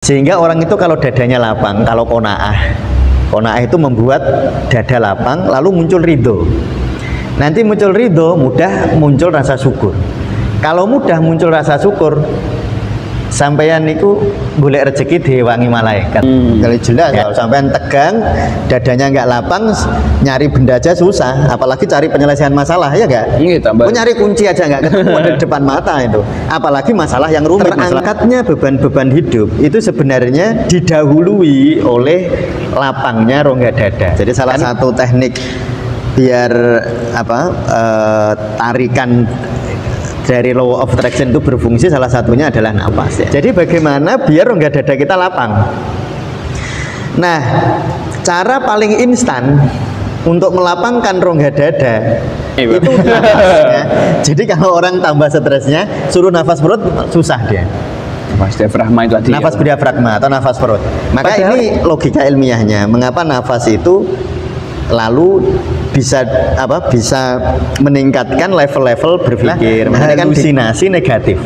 Sehingga orang itu kalau dadanya lapang, kalau qanaah itu membuat dada lapang, lalu muncul ridho. Nanti muncul ridho, mudah muncul rasa syukur. Kalau mudah muncul rasa syukur, sampeyan niku golek rezeki diwangi malaikat. Kalau jelas kalau sampeyan tegang, dadanya nggak lapang, nyari benda aja susah, apalagi cari penyelesaian masalah, ya enggak? Nyari kunci aja nggak ketemu di depan mata itu. Apalagi masalah yang rumit. Terangkatnya beban-beban hidup itu sebenarnya didahului oleh lapangnya rongga dada. Jadi salah satu teknik biar tarikan dari law of attraction itu berfungsi, salah satunya adalah nafas ya. Jadi bagaimana biar rongga dada kita lapang. Nah, cara paling instan untuk melapangkan rongga dada itu nafasnya. Jadi kalau orang tambah stresnya, suruh nafas perut susah dia. Nafas diafragma itu tadi. Nafas diafragma atau nafas perut. Maka ini logika ilmiahnya. Mengapa nafas itu lalu bisa meningkatkan level-level berpikir, halusinasi negatif.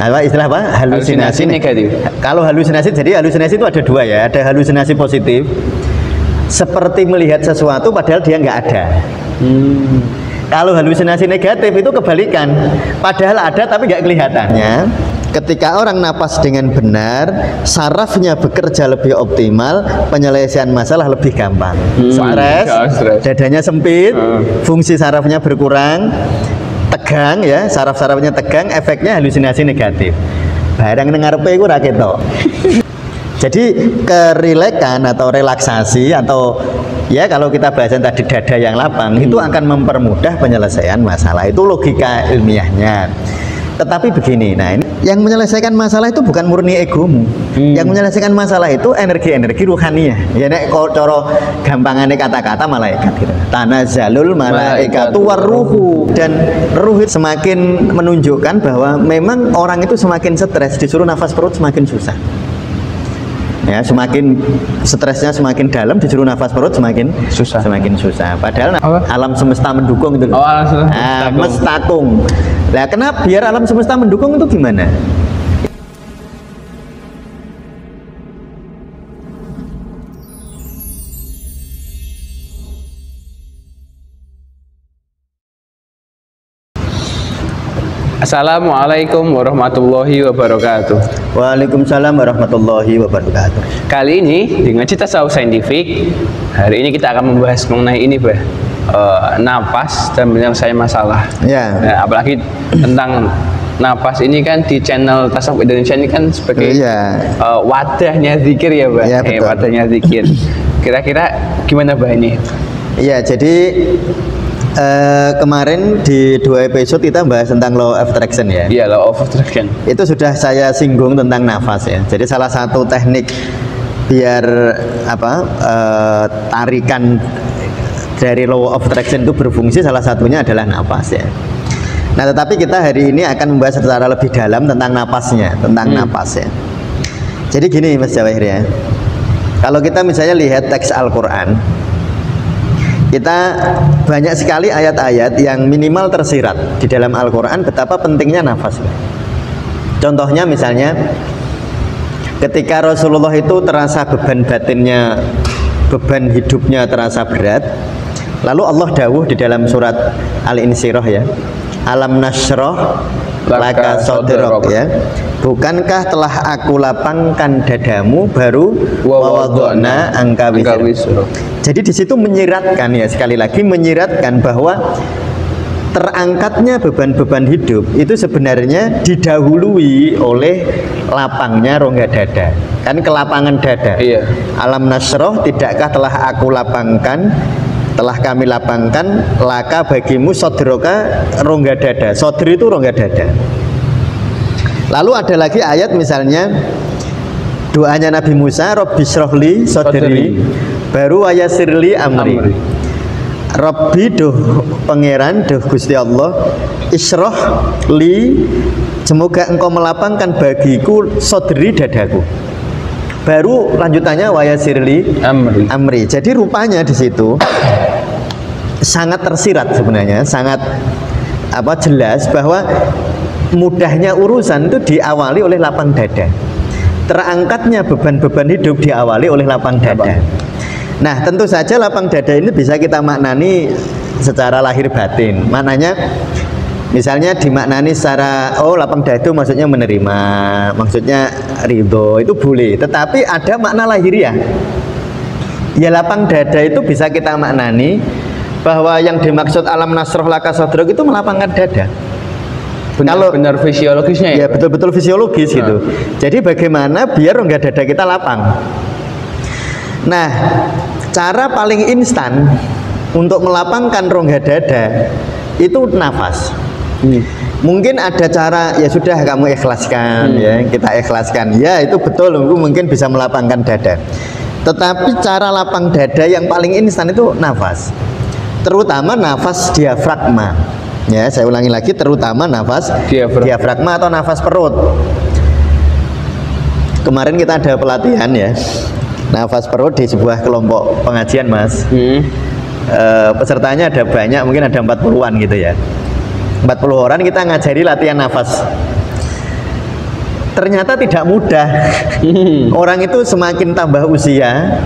Istilah apa? Halusinasi negatif. Kalau halusinasi, jadi halusinasi itu ada dua ya. Ada halusinasi positif, seperti melihat sesuatu padahal dia nggak ada. Kalau halusinasi negatif itu kebalikan, padahal ada tapi nggak kelihatannya. Ketika orang napas dengan benar, sarafnya bekerja lebih optimal, penyelesaian masalah lebih gampang. Stres, dadanya sempit, fungsi sarafnya berkurang, tegang ya, saraf-sarafnya tegang, efeknya halusinasi negatif. Barang ngarepe iku ra ketok. Jadi kerilekan atau relaksasi atau ya kalau kita bahasan tadi dada yang lapang itu akan mempermudah penyelesaian masalah. Itu logika ilmiahnya. Tetapi begini, nah ini yang menyelesaikan masalah itu bukan murni egomu. Yang menyelesaikan masalah itu energi-energi ruhaniyah. Ya nek cara gampangane kata-kata malaikat gitu. Tanazalul malaikatu warruhu, dan ruh semakin menunjukkan bahwa memang orang itu semakin stres, disuruh nafas perut semakin susah. Ya, semakin stresnya semakin dalam, disuruh nafas perut semakin susah. Padahal alam semesta mendukung itu. Mestakung. Lah kenapa biar alam semesta mendukung itu gimana? Assalamualaikum warahmatullahi wabarakatuh. Waalaikumsalam warahmatullahi wabarakatuh. Kali ini dengan Cita Saus Saintifik, hari ini kita akan membahas mengenai ini, napas dan penyelesaian masalah. Ya. Nah, apalagi tentang napas ini kan di channel Tasawuf Indonesia ini kan sebagai wadahnya zikir ya, Mbak. Ya, wadahnya zikir. Kira-kira gimana, Mbak ini? Iya, jadi kemarin di 2 episode kita bahas tentang law of attraction ya. Iya, law of attraction. Itu sudah saya singgung tentang nafas ya. Jadi salah satu teknik biar tarikan dari law of attraction itu berfungsi, salah satunya adalah nafas ya. Nah, tetapi kita hari ini akan membahas secara lebih dalam tentang napasnya, napas ya. Jadi gini Mas Jawahir ya. Kalau kita misalnya lihat teks Al-Qur'an, kita banyak sekali ayat-ayat yang minimal tersirat di dalam Al-Quran betapa pentingnya nafas. Contohnya misalnya ketika Rasulullah itu terasa beban batinnya, beban hidupnya terasa berat, lalu Allah dawuh di dalam surat Al-Insyirah ya, alam nasroh laka sodrok ya, bukankah telah aku lapangkan dadamu, baru wawadona angka wisro. Jadi di situ menyiratkan ya, sekali lagi menyiratkan bahwa terangkatnya beban-beban hidup itu sebenarnya didahului oleh lapangnya rongga dada. Kan kelapangan dada. Iya. Alam nasroh, tidakkah telah aku lapangkan, telah kami lapangkan laka bagimu sodroka, rongga dada. Sodri itu rongga dada. Lalu ada lagi ayat misalnya doanya Nabi Musa, Rabbi srohli sodri, baru ayasirli amri. Rabbi duh pangeran, duh Gusti Allah, isroh li, semoga engkau melapangkan bagiku sodri, dadaku. Baru lanjutannya wayasirli amri. Jadi rupanya di situ sangat tersirat sebenarnya, sangat jelas bahwa mudahnya urusan itu diawali oleh lapang dada. terangkatnya beban-beban hidup diawali oleh lapang dada. Nah, tentu saja lapang dada ini bisa kita maknani secara lahir batin. Maknanya misalnya dimaknani secara lapang dada itu maksudnya menerima, maksudnya ridho, itu boleh. Tetapi ada makna lahiriah. Ya, lapang dada itu bisa kita maknani bahwa yang dimaksud alam nasroh laka sodrok itu melapangkan dada. Benar-benar fisiologisnya ya? Ya, betul-betul fisiologis gitu. Jadi bagaimana biar rongga dada kita lapang? Nah, cara paling instan untuk melapangkan rongga dada itu nafas. Mungkin ada cara, ya sudah kamu ikhlaskan, ya kita ikhlaskan. Ya, itu betul, mungkin bisa melapangkan dada. Tetapi cara lapang dada yang paling instan itu nafas. Terutama nafas diafragma. Ya, saya ulangi lagi, terutama nafas diafragma atau nafas perut. Kemarin kita ada pelatihan ya, nafas perut di sebuah kelompok pengajian, Mas. Pesertanya ada banyak, mungkin ada 40-an gitu ya. 40 orang kita ngajari latihan nafas. Ternyata tidak mudah. Orang itu semakin tambah usia,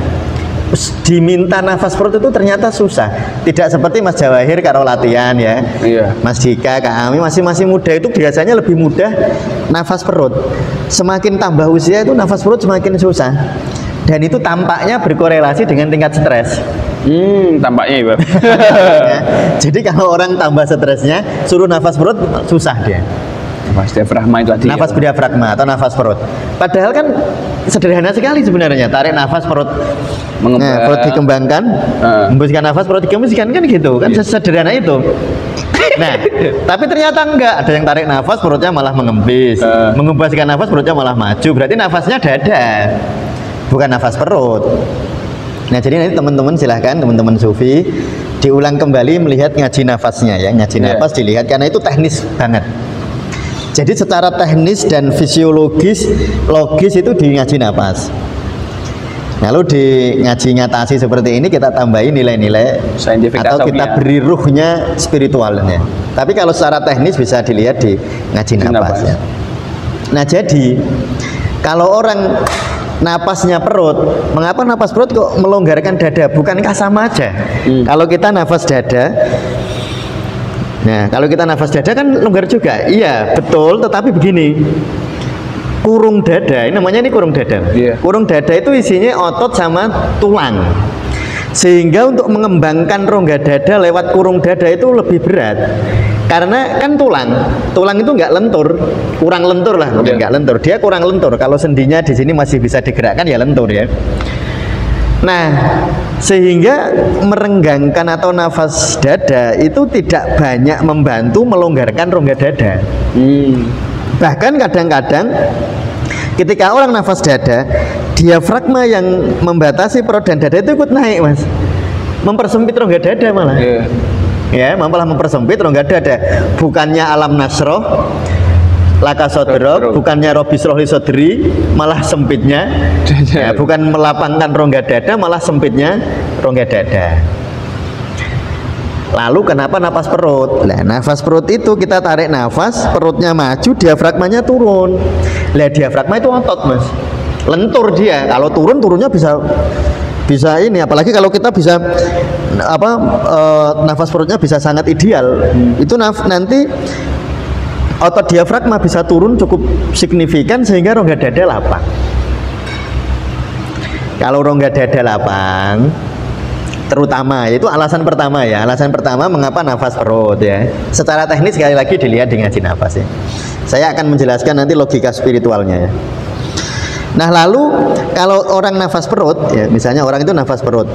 diminta nafas perut itu ternyata susah. Tidak seperti Mas Jawahir kalau latihan ya. Mas Dika, Kak Ami masih muda itu biasanya lebih mudah nafas perut. Semakin tambah usia itu nafas perut semakin susah. Dan itu tampaknya berkorelasi dengan tingkat stres. Tampaknya ya, ya. Jadi kalau orang tambah stresnya, suruh nafas perut susah dia. Nafas diafragma itu tadi. Nafas diafragma atau nafas perut. Padahal kan sederhana sekali sebenarnya. Tarik nafas perut, perut dikembangkan, hembuskan nafas perut dikembangkan kan gitu. Kan sederhana itu. Nah, tapi ternyata enggak. Ada yang tarik nafas perutnya malah mengembis, mengembaskan nafas perutnya malah maju. Berarti nafasnya dada, bukan nafas perut. Nah, jadi nanti teman-teman silahkan, teman-teman sufi diulang kembali melihat ngaji nafasnya ya. Ngaji nafas dilihat karena itu teknis banget. Jadi secara teknis dan fisiologis, logis itu di ngaji nafas. Lalu di ngaji ngatasi seperti ini kita tambahin nilai-nilai atau kita beri ruhnya spiritualnya. Tapi kalau secara teknis bisa dilihat di ngaji nafas ya. Nah, jadi kalau orang napasnya perut, mengapa napas perut kok melonggarkan dada? Bukankah sama aja? Kalau kita nafas dada, nah kalau kita nafas dada kan longgar juga. Iya betul, tetapi begini, kurung dada, ini namanya kurung dada. Kurung dada itu isinya otot sama tulang, sehingga untuk mengembangkan rongga dada lewat kurung dada itu lebih berat. Karena kan tulang itu nggak lentur, kurang lentur lah, nggak lentur. Dia kurang lentur. Kalau sendinya di sini masih bisa digerakkan ya lentur ya. Nah, sehingga merenggangkan atau nafas dada itu tidak banyak membantu melonggarkan rongga dada. Bahkan kadang-kadang ketika orang nafas dada, diafragma yang membatasi perut dan dada itu ikut naik, Mas. Mempersempit rongga dada malah. Ya, malah mempersempit rongga dada. Bukannya alam nasroh laka sodrok, bukannya robis rohli sodri, malah sempitnya. Ya, bukan melapangkan rongga dada, malah sempitnya rongga dada. Lalu kenapa nafas perut? Nah, nafas perut itu kita tarik nafas, perutnya maju, diafragmanya turun. Lah, diafragma itu otot, Mas. Lentur dia. Kalau turunnya bisa ini, apalagi kalau kita bisa nafas perutnya bisa sangat ideal. Itu nanti otot diafragma bisa turun cukup signifikan sehingga rongga dada lapang. Kalau rongga dada lapang, terutama itu alasan pertama ya. Alasan pertama mengapa nafas perut ya. Secara teknis sekali lagi dilihat di ngaji nafas ya. Saya akan menjelaskan nanti logika spiritualnya ya. Nah, lalu kalau orang nafas perut ya, misalnya orang itu nafas perut,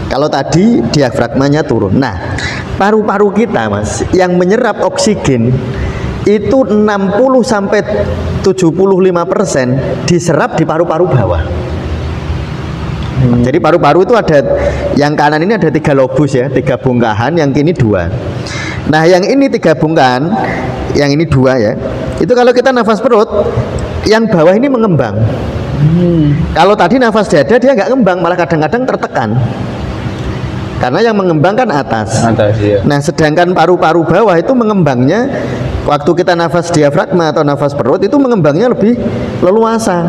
kalau tadi diafragmanya turun. Nah, paru-paru kita, Mas, yang menyerap oksigen itu 60 sampai 75% diserap di paru-paru bawah. Jadi paru-paru itu ada, yang kanan ini ada 3 lobus ya, 3 bongkahan, yang kini 2. Nah, yang ini 3 bongkahan, yang ini 2 ya. Itu kalau kita nafas perut, yang bawah ini mengembang. Kalau tadi nafas dada dia nggak ngembang, malah kadang-kadang tertekan. Karena yang mengembang kan atas. Iya. Nah, sedangkan paru-paru bawah itu mengembangnya waktu kita nafas diafragma atau nafas perut itu mengembangnya lebih leluasa,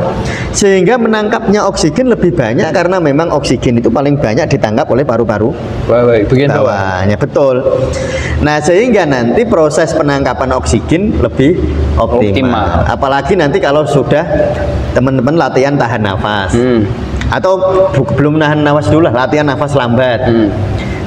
sehingga menangkapnya oksigen lebih banyak karena memang oksigen itu paling banyak ditangkap oleh paru-paru bawahnya. Betul. Nah, sehingga nanti proses penangkapan oksigen lebih optimal. Apalagi nanti kalau sudah teman-teman latihan tahan nafas atau belum nahan nafas dulu lah, latihan nafas lambat.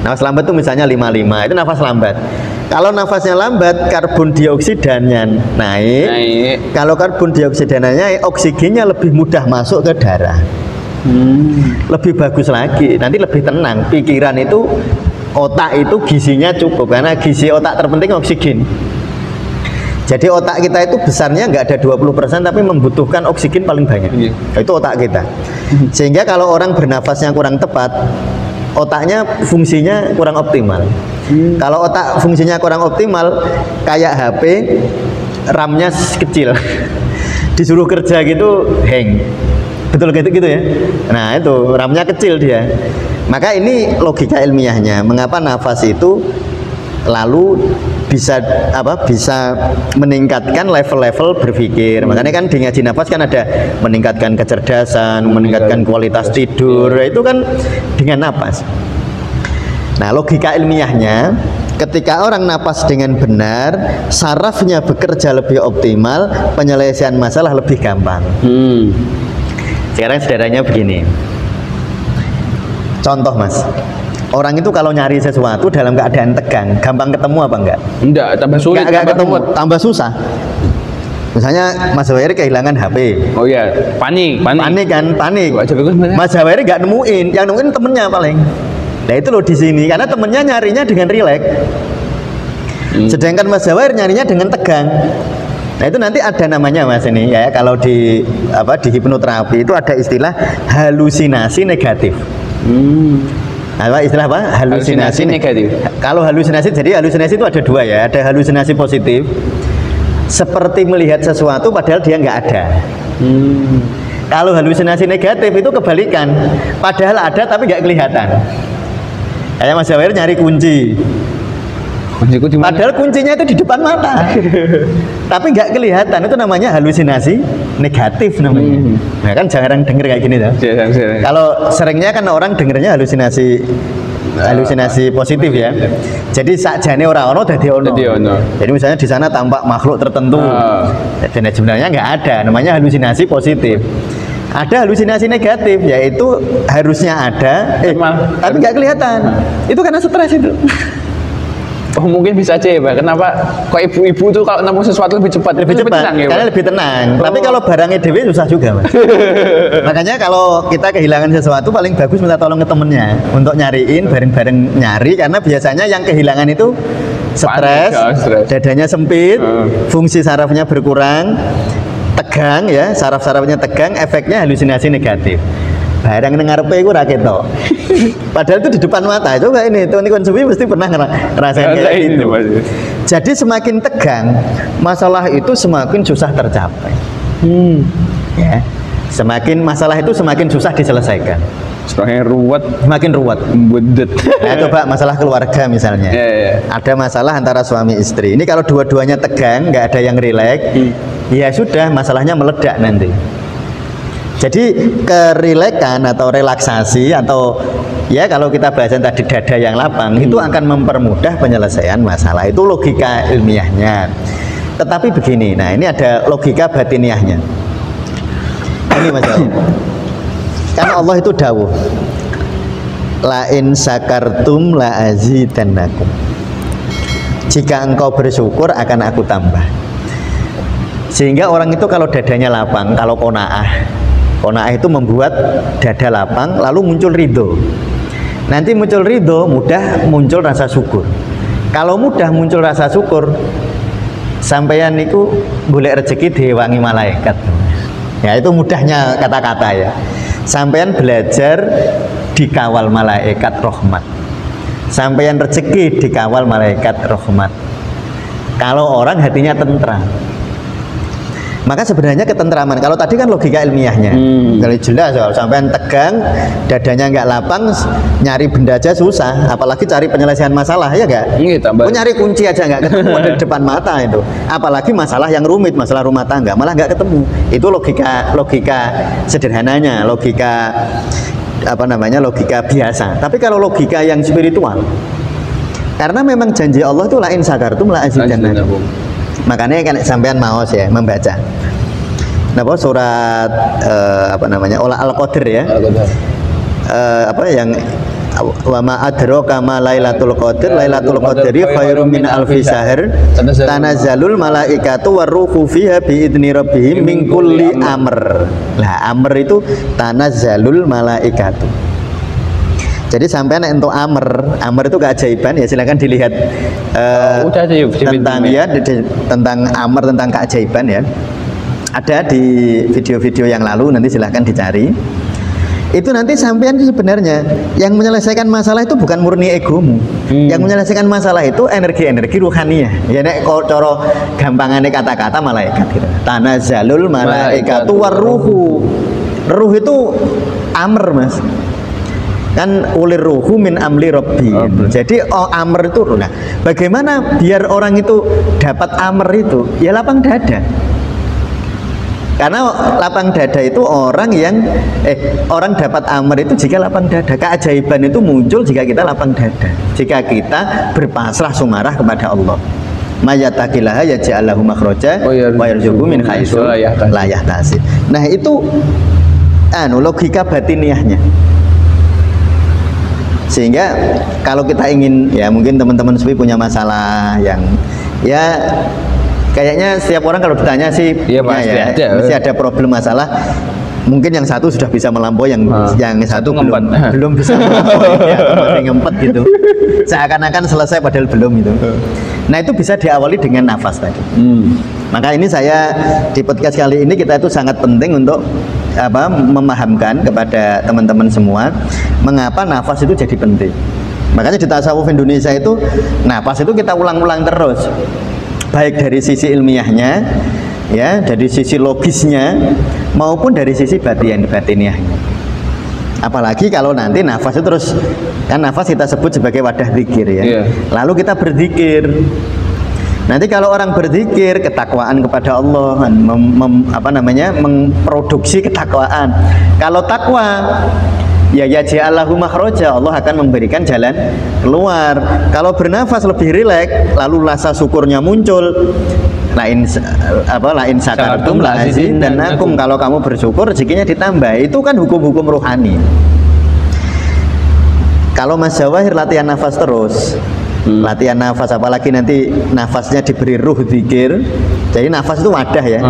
Nafas lambat itu misalnya 55, itu nafas lambat. Kalau nafasnya lambat, karbon dioksidannya naik. Kalau karbon dioksidannya naik, oksigennya lebih mudah masuk ke darah. Lebih bagus lagi, nanti lebih tenang. Pikiran itu, otak itu gizinya cukup, karena gizi otak terpenting oksigen. Jadi otak kita itu besarnya nggak ada 20%, tapi membutuhkan oksigen paling banyak. Itu otak kita. Sehingga kalau orang bernafasnya kurang tepat, otaknya fungsinya kurang optimal. Kalau otak fungsinya kurang optimal, kayak HP, RAM-nya kecil. Disuruh kerja gitu, hang. Betul gitu ya. Nah, itu RAM-nya kecil dia. Maka ini logika ilmiahnya, mengapa nafas itu lalu bisa meningkatkan level-level berpikir. Makanya kan di ngaji nafas kan ada meningkatkan kecerdasan, meningkatkan kualitas tidur, itu kan dengan nafas. Nah, logika ilmiahnya, ketika orang napas dengan benar, sarafnya bekerja lebih optimal, penyelesaian masalah lebih gampang. Sekarang sederhananya begini, contoh Mas, orang itu kalau nyari sesuatu dalam keadaan tegang, gampang ketemu apa enggak? Enggak, tambah sulit. Enggak ketemu, tambah susah. Misalnya Mas Jawairi kehilangan HP. Oh iya, panik kan. Mas Jawairi nggak nemuin, yang nemuin temennya paling. Nah itu loh di sini, karena temennya nyarinya dengan rileks. Sedangkan Mas Jawairi nyarinya dengan tegang. Nah itu nanti ada namanya Mas ini ya, kalau di hipnoterapi itu ada istilah halusinasi negatif. Istilah apa? Halusinasi negatif. Kalau halusinasi, jadi halusinasi itu ada dua ya, ada halusinasi positif, seperti melihat sesuatu padahal dia nggak ada. Kalau halusinasi negatif itu kebalikan, padahal ada tapi nggak kelihatan. Kayak Mas Jawairi nyari kunci. Padahal kuncinya itu di depan mata, tapi nggak kelihatan. Itu namanya halusinasi negatif namanya. Nah kan jarang denger kayak gini tuh. Kalau seringnya kan orang dengernya halusinasi positif ya. Jadi sakjane ora ono dadi ono. Jadi misalnya di sana tampak makhluk tertentu, dan sebenarnya nggak ada. Namanya halusinasi positif. Ada halusinasi negatif, yaitu harusnya ada, tapi nggak kelihatan. Itu karena stres itu. Oh mungkin bisa aja ya Pak, kenapa kok ibu-ibu tuh kalau nemu sesuatu lebih cepat tenang, ya, karena lebih tenang. Tapi kalau barangnya dewe susah juga Mas. Makanya kalau kita kehilangan sesuatu paling bagus minta tolong ke temennya untuk nyariin, bareng-bareng nyari, karena biasanya yang kehilangan itu stres, dadanya sempit, fungsi sarafnya berkurang, tegang ya, saraf-sarafnya tegang, efeknya halusinasi negatif. Barang ngarepe iku ra ketok. Padahal itu di depan mata. Coba ini, teman konsumsi mesti pernah ngerasain kayak gitu. Jadi semakin tegang, masalah itu semakin susah tercapai. Ya. Masalah itu semakin susah diselesaikan. Semakin ruwet. Nah, coba masalah keluarga misalnya. Ada masalah antara suami istri. Ini kalau dua-duanya tegang, nggak ada yang rileks, ya sudah, masalahnya meledak nanti. Jadi kerilekan atau relaksasi atau ya kalau kita bahasan tadi dada yang lapang itu akan mempermudah penyelesaian masalah. Itu logika ilmiahnya. Tetapi begini, nah ini ada logika batiniahnya. Ini Mas Jawa. Karena Allah itu dawuh, la in sakartum la azidannakum. Jika engkau bersyukur akan aku tambah. Sehingga orang itu kalau dadanya lapang, kalau qanaah itu membuat dada lapang, lalu muncul ridho. Nanti muncul ridho, mudah muncul rasa syukur. Kalau mudah muncul rasa syukur, sampeyan niku golek rezeki diwangi malaikat. Ya itu mudahnya kata-kata ya. Sampeyan belajar dikawal malaikat rahmat. Sampeyan rezeki dikawal malaikat rahmat. Kalau orang hatinya tentram. Maka sebenarnya ketentraman. Kalau tadi kan logika ilmiahnya, kalau jelas kalau sampean tegang, dadanya nggak lapang, nyari benda aja susah, apalagi cari penyelesaian masalah ya nggak? Nyari kunci aja nggak ketemu di depan mata itu. Apalagi masalah yang rumit, masalah rumah tangga, malah nggak ketemu. Itu logika sederhananya, logika logika biasa. Tapi kalau logika yang spiritual, karena memang janji Allah itu la in syakartum la azidannakum. Makanya kan sampean maos ya membaca. Surat olah Al-Qadr ya. Yang wa ma adraka ma lailatul qadri khairum min alfi syahr tanazzalul malaikatu waruhu fiha bi idzni rabbihim min kulli amr. Lah amr itu tanazzalul malaikatu. Jadi sampai untuk amr itu keajaiban ya, silakan dilihat tentang amr, tentang keajaiban ya. Ada di video-video yang lalu, nanti silahkan dicari. Itu nanti sampean sebenarnya yang menyelesaikan masalah itu bukan murni egomu. Yang menyelesaikan masalah itu energi-energi ruhaniyah. Ya nek cara gampangane kata-kata malaikat gitu. Tanazzalul malaikatu waruhu. Ruh itu amr, Mas. Kan ulir ruhu min amli rabbi. Jadi amr itu, nah bagaimana biar orang itu dapat amr itu? Ya lapang dada. Karena lapang dada itu orang dapat amr itu jika lapang dada. Keajaiban itu muncul jika kita lapang dada, jika kita berpasrah sumarah kepada Allah. Mayyataqillaha yaj'al lahu makhraja wa yarzuqhu min haitsu la yahtasib. Nah itu logika batiniahnya. Sehingga kalau kita ingin, ya mungkin teman-teman sufi punya masalah yang ya kayaknya setiap orang kalau ditanya sih mesti ada problem masalah. Mungkin yang satu sudah bisa melampaui, yang satu belum bisa melampaui, masih ngempet gitu. Seakan-akan selesai padahal belum itu. Nah itu bisa diawali dengan nafas tadi. Maka ini saya di podcast kali ini kita itu sangat penting untuk memahamkan kepada teman-teman semua mengapa nafas itu jadi penting. Makanya di tasawuf Indonesia itu nafas itu kita ulang-ulang terus, baik dari sisi ilmiahnya ya, dari sisi logisnya maupun dari sisi batiniahnya. Apalagi kalau nanti nafas itu terus, kan nafas kita sebut sebagai wadah zikir ya. Lalu kita berzikir. Nanti kalau orang berzikir, ketakwaan kepada Allah, memproduksi ketakwaan. Kalau takwa, ya ja'alahu makhraja, Allah akan memberikan jalan keluar. Kalau bernafas lebih rileks, lalu rasa syukurnya muncul. Lain syakartum la azidannakum, kalau kamu bersyukur rezekinya ditambah. Itu kan hukum-hukum rohani. Kalau Mas Jawahir latihan nafas terus, latihan nafas, apalagi nanti nafasnya diberi ruh zikir. Jadi nafas itu wadah ya,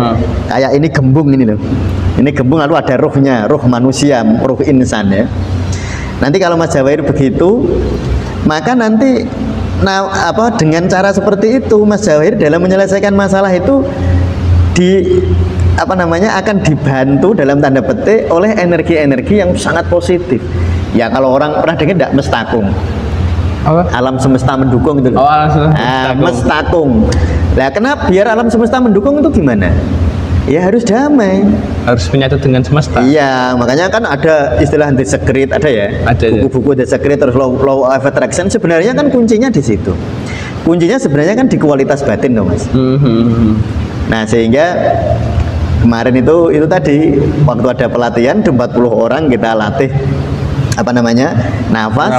kayak ini gembung ini loh, ini gembung lalu ada ruhnya, ruh manusia, ruh insan ya. Nanti kalau Mas Jawahir begitu, maka nanti dengan cara seperti itu Mas Jawahir dalam menyelesaikan masalah itu akan dibantu dalam tanda petik oleh energi-energi yang sangat positif. Ya kalau orang pernah dengar enggak mestakung? Alam semesta mendukung itu. Mestakung. Nah, kenapa biar alam semesta mendukung itu gimana? Ya harus damai. Harus menyatu dengan semesta. Iya, makanya kan ada istilah The Secret, ada ya. Buku-buku The Secret, terus law of attraction, sebenarnya kan kuncinya di situ. Kuncinya sebenarnya kan di kualitas batin loh, Mas. Nah, sehingga kemarin itu tadi waktu ada pelatihan 40 orang kita latih nafas.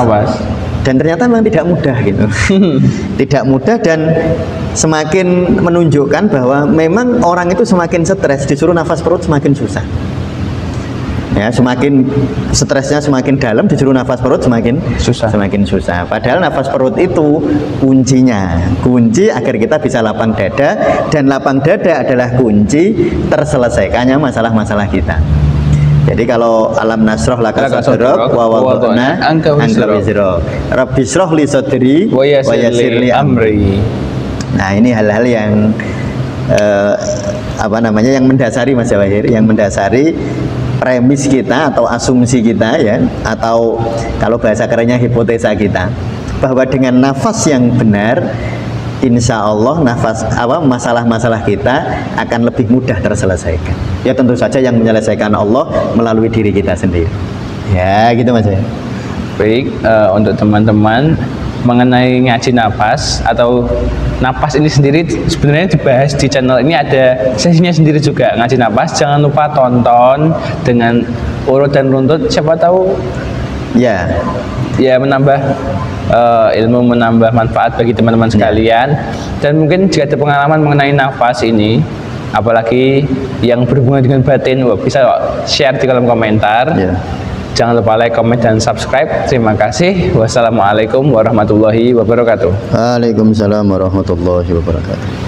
Dan ternyata memang tidak mudah gitu. Tidak mudah dan semakin menunjukkan bahwa memang orang itu semakin stres, disuruh nafas perut semakin susah. Ya, semakin stresnya semakin dalam, disuruh nafas perut semakin susah. Padahal nafas perut itu kunci agar kita bisa lapang dada, dan lapang dada adalah kunci terselesaikannya masalah-masalah kita. Jadi kalau alam nasroh laka sadrak wa wada'na anka wizrak rabbi shrah li sadri wa yassir li amri. Nah ini hal-hal yang yang mendasari Mas Jawahir, yang mendasari premis kita atau asumsi kita ya, atau kalau bahasa kerennya hipotesa kita, bahwa dengan nafas yang benar insya Allah masalah-masalah kita akan lebih mudah terselesaikan. Ya tentu saja yang menyelesaikan Allah melalui diri kita sendiri. Ya gitu Mas ya. Baik, untuk teman-teman mengenai ngaji nafas atau nafas ini sendiri sebenarnya dibahas di channel ini, ada sesinya sendiri juga ngaji nafas. Jangan lupa tonton dengan urut dan runtut, siapa tahu ya menambah ilmu, menambah manfaat bagi teman-teman sekalian. Dan mungkin jika ada pengalaman mengenai nafas ini, apalagi yang berhubungan dengan batin, bisa share di kolom komentar. Jangan lupa like, comment, dan subscribe. Terima kasih. Wassalamualaikum warahmatullahi wabarakatuh. Waalaikumsalam warahmatullahi wabarakatuh.